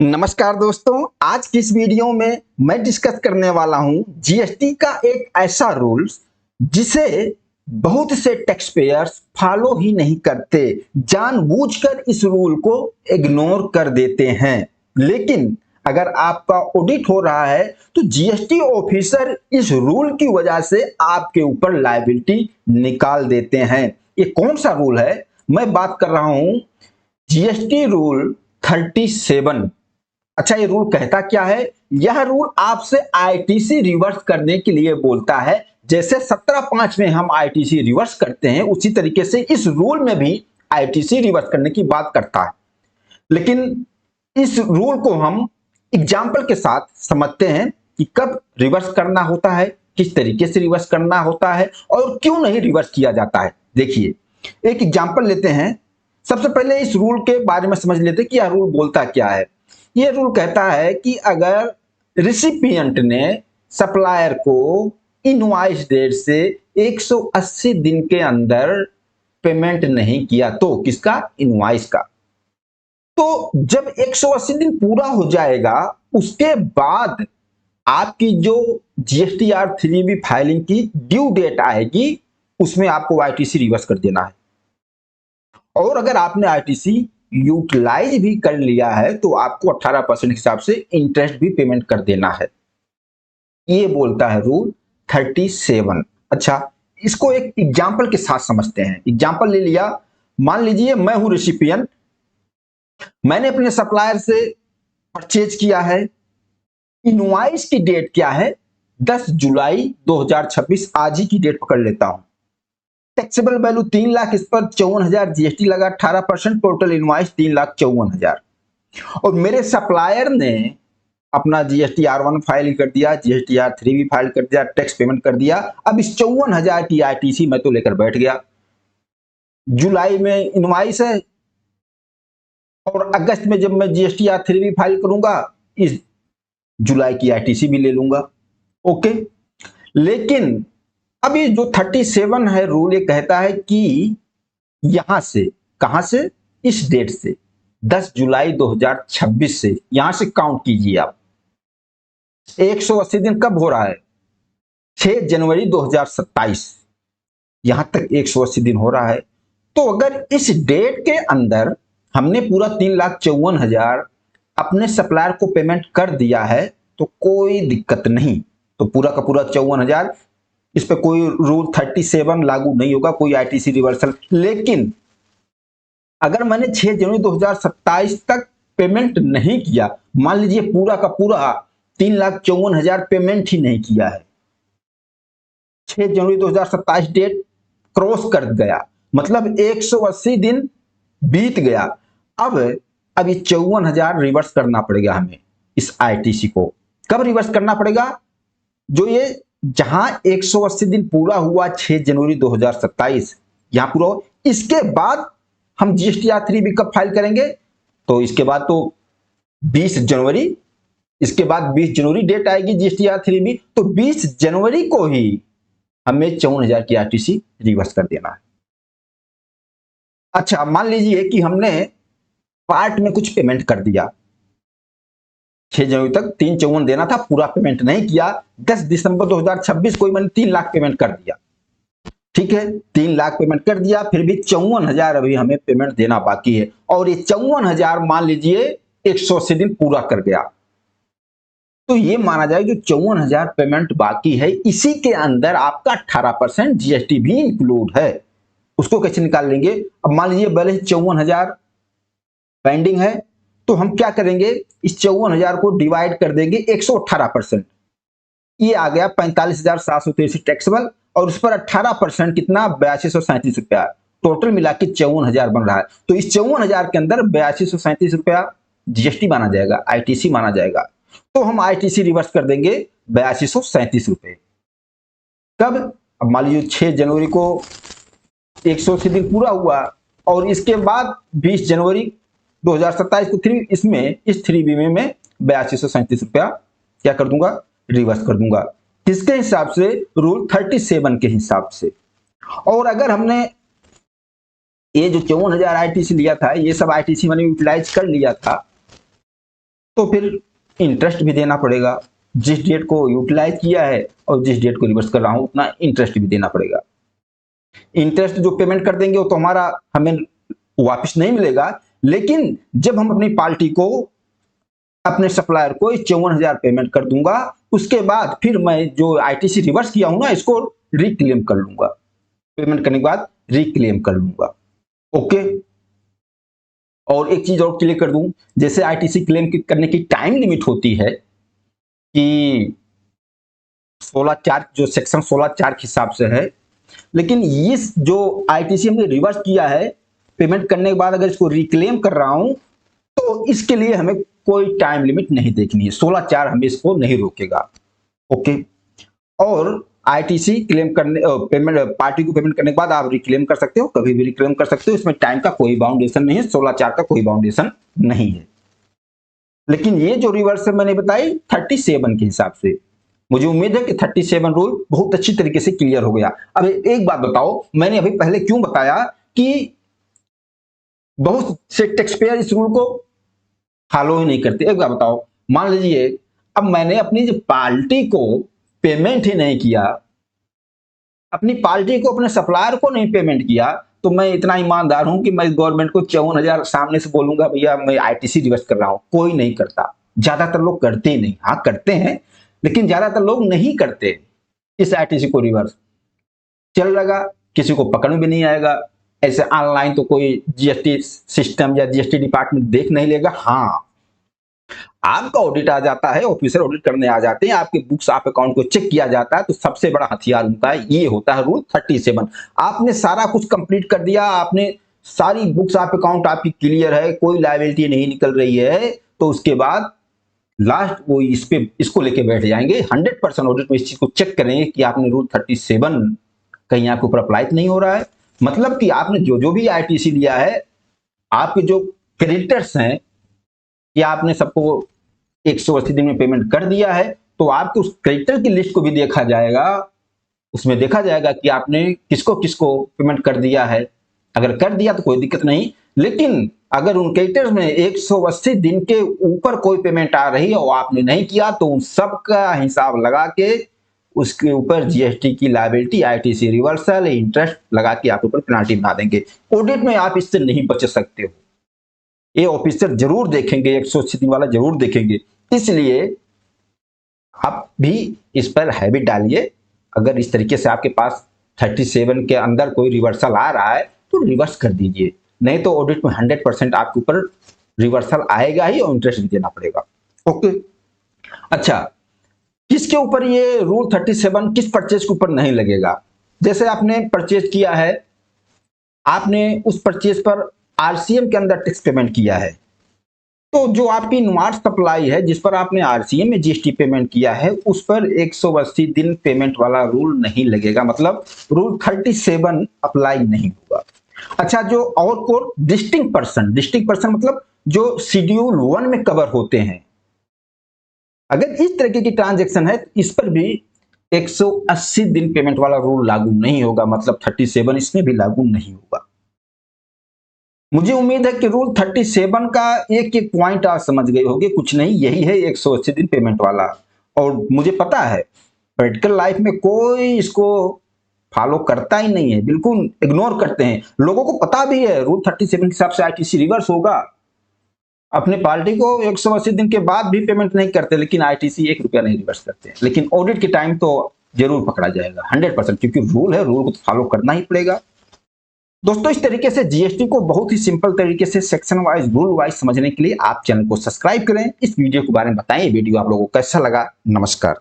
नमस्कार दोस्तों, आज की इस वीडियो में मैं डिस्कस करने वाला हूं जीएसटी का एक ऐसा रूल्स जिसे बहुत से टैक्स पेयर्स फॉलो ही नहीं करते, जानबूझकर इस रूल को इग्नोर कर देते हैं। लेकिन अगर आपका ऑडिट हो रहा है तो जीएसटी ऑफिसर इस रूल की वजह से आपके ऊपर लायबिलिटी निकाल देते हैं। ये कौन सा रूल है? मैं बात कर रहा हूं जीएसटी रूल 37। अच्छा, ये रूल कहता क्या है? यह रूल आपसे आईटीसी रिवर्स करने के लिए बोलता है। जैसे 17(5) में हम आईटीसी रिवर्स करते हैं, उसी तरीके से इस रूल में भी आईटीसी रिवर्स करने की बात करता है। लेकिन इस रूल को हम एग्जाम्पल के साथ समझते हैं कि कब रिवर्स करना होता है, किस तरीके से रिवर्स करना होता है और क्यों नहीं रिवर्स किया जाता है। देखिए, एक एग्जाम्पल लेते हैं। सबसे पहले इस रूल के बारे में समझ लेते हैं कि यह रूल बोलता क्या है। यह रूल कहता है कि अगर रिसिपिएंट ने सप्लायर को इनवॉइस डेट से 180 दिन के अंदर पेमेंट नहीं किया, तो किसका? इनवॉइस का। तो जब 180 दिन पूरा हो जाएगा, उसके बाद आपकी जो जीएसटीआर 3B फाइलिंग की ड्यू डेट आएगी, उसमें आपको आईटीसी रिवर्स कर देना है। और अगर आपने आईटीसी यूटिलाइज भी कर लिया है तो आपको 18% के हिसाब से इंटरेस्ट भी पेमेंट कर देना है। ये बोलता है रूल 37। अच्छा, इसको एक एग्जाम्पल के साथ समझते हैं। एग्जाम्पल ले लिया, मान लीजिए मैं हूं रेसिपिएंट, मैंने अपने सप्लायर से परचेज किया है। इनवॉइस की डेट क्या है? 10 जुलाई 2026। आज ही की डेट पकड़ लेता हूं। टैक्सेबल वैल्यू 3 लाख, इस पर 54,000 जीएसटी लगा, 18%। Total invoice 3,54,000। और मेरे सप्लायर ने अपना GSTR1 फाइल कर दिया, GSTR3 फाइल कर दिया, टैक्स पेमेंट कर दिया। अब इस 54,000 की आईटीसी मैं तो लेकर बैठ गया। जुलाई में इनवॉइस है और अगस्त में जब मैं GSTR3 फाइल करूंगा, इस जुलाई की आईटीसी भी ले लूंगा। ओके, लेकिन अब ये जो 37 है रूल, ये कहता है कि यहां से, कहां से? इस डेट से 10 जुलाई 2026 से यहां से काउंट कीजिए आप। 180 दिन कब हो रहा है? 6 जनवरी 2027। यहां तक 180 दिन हो रहा है। तो अगर इस डेट के अंदर हमने पूरा 3,54,000 अपने सप्लायर को पेमेंट कर दिया है तो कोई दिक्कत नहीं। तो पूरा का पूरा 54,000, इस पे कोई रूल 37 लागू नहीं होगा, कोई आईटीसी रिवर्सल। लेकिन अगर मैंने 6 जनवरी 2027 तक पेमेंट नहीं किया, मान लीजिए पूरा का पूरा 3,54,000 पेमेंट ही नहीं किया है, 6 जनवरी 2027 डेट क्रॉस कर गया, मतलब 180 दिन बीत गया। अब ये 54,000 रिवर्स करना पड़ेगा हमें इस आईटीसी को। कब रिवर्स करना पड़ेगा? जो ये जहां 180 दिन पूरा हुआ 6 जनवरी 2027, यहां पूरा हो, इसके बाद हम GSTR3 भी कब फाइल करेंगे? तो इसके बाद तो 20 जनवरी, इसके बाद 20 जनवरी डेट आएगी GSTR3 भी, तो 20 जनवरी को ही हमें 54,000 की आरटीसी रिवर्स कर देना है। अच्छा, मान लीजिए कि हमने पार्ट में कुछ पेमेंट कर दिया, 6 जनवरी तक 354 देना था, पूरा पेमेंट नहीं किया। 10 दिसंबर 2026 को मैंने 3 लाख पेमेंट कर दिया। ठीक है, 3 लाख पेमेंट कर दिया, फिर भी 54,000 अभी हमें पेमेंट देना बाकी है। और ये 54,000 मान लीजिए 180 दिन पूरा कर गया, तो ये माना जाए कि 54,000 पेमेंट बाकी है, इसी के अंदर आपका 18% जीएसटी भी इंक्लूड है। उसको कैसे निकाल लेंगे? अब मान लीजिए बैलेंस 54,000 पेंडिंग है, तो हम क्या करेंगे? इस 54,000 को डिवाइड कर देंगे 118%। ये आ गया 45,783 टैक्सेबल, और उस पर 18% कितना? 8237 रुपया। टोटल मिला के 54,000 बन रहा है। तो इस 54,000 के अंदर 8237 रुपया जीएसटी माना जाएगा, आईटीसी माना जाएगा। तो हम आईटीसी रिवर्स कर देंगे 8237 रुपए। कब? अब मान लीजिए 6 जनवरी को 180 दिन पूरा हुआ और इसके बाद 20 जनवरी 2027 को इस 3B में मैं 8237 रुपया क्या कर दूंगा? रिवर्स कर दूंगा। किसके हिसाब से? रूल 37 के हिसाब से। और अगर हमने ये जो 54,000 आईटीसी लिया था, ये सब आईटीसी मैंने यूटिलाइज कर लिया था, तो फिर इंटरेस्ट भी देना पड़ेगा। जिस डेट को यूटिलाइज किया है और जिस डेट को रिवर्स कर रहा हूं उतना इंटरेस्ट भी देना पड़ेगा। इंटरेस्ट जो पेमेंट कर देंगे वो तो हमारा हमें वापस नहीं मिलेगा, लेकिन जब हम अपनी पार्टी को, अपने सप्लायर को 54,000 पेमेंट कर दूंगा, उसके बाद फिर मैं जो आईटीसी रिवर्स किया हूं ना, इसको रिक्लेम कर लूंगा। पेमेंट करने के बाद रिक्लेम कर लूंगा। ओके। और एक चीज और क्लियर कर दूं, जैसे आईटीसी क्लेम करने की टाइम लिमिट होती है कि 16(4) जो सेक्शन 16(4) के हिसाब से है, लेकिन इस जो आईटीसी हमने रिवर्स किया है, पेमेंट करने के बाद अगर इसको रिक्लेम कर रहा हूं तो इसके लिए हमें कोई टाइम लिमिट नहीं देखनी है। 16(4) हमें इसको नहीं रोकेगा। ओके। और आईटीसी क्लेम करने पेमेंट पार्टी को पेमेंट करने के बाद आप रिक्लेम कर सकते हो, कभी भी रिक्लेम कर सकते हो। इसमें टाइम का कोई बाउंडेशन नहीं है, 16(4) का कोई बाउंडेशन नहीं है। लेकिन ये जो रिवर्स मैंने बताई 37 के हिसाब से, मुझे उम्मीद है कि 37 रूल बहुत अच्छी तरीके से क्लियर हो गया। अब एक बात बताओ, मैंने अभी पहले क्यों बताया कि बहुत से टैक्स पेयर इस रूल को फॉलो ही नहीं करते। एक बात बताओ, मान लीजिए अब मैंने अपनी जो पार्टी को पेमेंट ही नहीं किया, अपनी पार्टी को, अपने सप्लायर को नहीं पेमेंट किया, तो मैं इतना ईमानदार हूं कि मैं गवर्नमेंट को 54,000 सामने से बोलूंगा भैया मैं आईटीसी रिवर्स कर रहा हूं? कोई नहीं करता। ज्यादातर लोग करते ही नहीं। हाँ करते हैं, लेकिन ज्यादातर लोग नहीं करते इस आईटीसी को रिवर्स। चल रहेगा, किसी को पकड़ में भी नहीं आएगा। ऐसे ऑनलाइन तो कोई जीएसटी सिस्टम या जीएसटी डिपार्टमेंट देख नहीं लेगा। हाँ, आपका ऑडिट आ जाता है, ऑफिसर ऑडिट करने आ जाते हैं, आपके बुक्स आप अकाउंट को चेक किया जाता है, तो सबसे बड़ा हथियार उनका ये होता है रूल 37। आपने सारा कुछ कंप्लीट कर दिया, आपने सारी बुक्स आप अकाउंट आपकी क्लियर है, कोई लायबिलिटी नहीं निकल रही है, तो उसके बाद लास्ट वो इसको लेके बैठ जाएंगे। 100% ऑडिट में इस चीज को चेक करेंगे कि आपने रूल 37 कहीं आपके ऊपर अप्लाई नहीं हो रहा है। मतलब कि आपने जो भी आईटीसी लिया है, आपके जो क्रेडिटर्स हैं, कि आपने सबको 180 दिन में पेमेंट कर दिया है, तो आपके उस क्रेडिटर की लिस्ट को भी देखा जाएगा। उसमें देखा जाएगा कि आपने किसको किसको पेमेंट कर दिया है। अगर कर दिया तो कोई दिक्कत नहीं, लेकिन अगर उन क्रेडिटर्स में 180 दिन के ऊपर कोई पेमेंट आ रही है और आपने नहीं किया, तो उन सब का हिसाब लगा के उसके ऊपर जीएसटी की लायबिलिटी, आईटीसी रिवर्सल, इंटरेस्ट लगा के आप ऊपर पेनाल्टी बना देंगे। ऑडिट में आप इससे नहीं बच सकते हो। ये ऑफिसर जरूर देखेंगे, 180 दिन वाला जरूर देखेंगे। इसलिए आप भी इस पर हैबिट डालिए। अगर इस तरीके से आपके पास 37 के अंदर कोई रिवर्सल आ रहा है तो रिवर्स कर दीजिए, नहीं तो ऑडिट में 100% आपके ऊपर रिवर्सल आएगा ही और इंटरेस्ट भी देना पड़ेगा। ओके। अच्छा, किसके ऊपर ये रूल 37 किस परचेज के ऊपर नहीं लगेगा? जैसे आपने परचेज किया है, आपने उस परचेज पर आरसीएम के अंदर टैक्स पेमेंट किया है, तो जो आपकी इनवार्ड सप्लाई है जिस पर आपने आरसीएम में जीएसटी पेमेंट किया है, उस पर 180 दिन पेमेंट वाला रूल नहीं लगेगा। मतलब रूल 37 अप्लाई नहीं होगा। अच्छा, जो और को डिस्टिंक्ट पर्सन मतलब जो शेड्यूल 1 में कवर होते हैं, अगर इस तरीके की ट्रांजैक्शन है तो इस पर भी 180 दिन पेमेंट वाला रूल लागू नहीं होगा। मतलब 37 इसमें भी लागू नहीं होगा। मुझे उम्मीद है कि रूल 37 का एक एक पॉइंट आप समझ गए होंगे। कुछ नहीं, यही है 180 दिन पेमेंट वाला। और मुझे पता है प्रैक्टिकल लाइफ में कोई इसको फॉलो करता ही नहीं है, बिल्कुल इग्नोर करते हैं। लोगों को पता भी है रूल 37 के हिसाब से आईटीसी रिवर्स होगा, अपने पार्टी को 180 दिन के बाद भी पेमेंट नहीं करते, लेकिन आईटीसी 1 रुपया नहीं रिवर्स करते। लेकिन ऑडिट के टाइम तो जरूर पकड़ा जाएगा 100%, क्योंकि रूल है, रूल को तो फॉलो करना ही पड़ेगा। दोस्तों, इस तरीके से जीएसटी को बहुत ही सिंपल तरीके से सेक्शन वाइज, रूल वाइज समझने के लिए आप चैनल को सब्सक्राइब करें। इस वीडियो के बारे में बताएं, वीडियो आप लोगों को कैसा लगा। नमस्कार।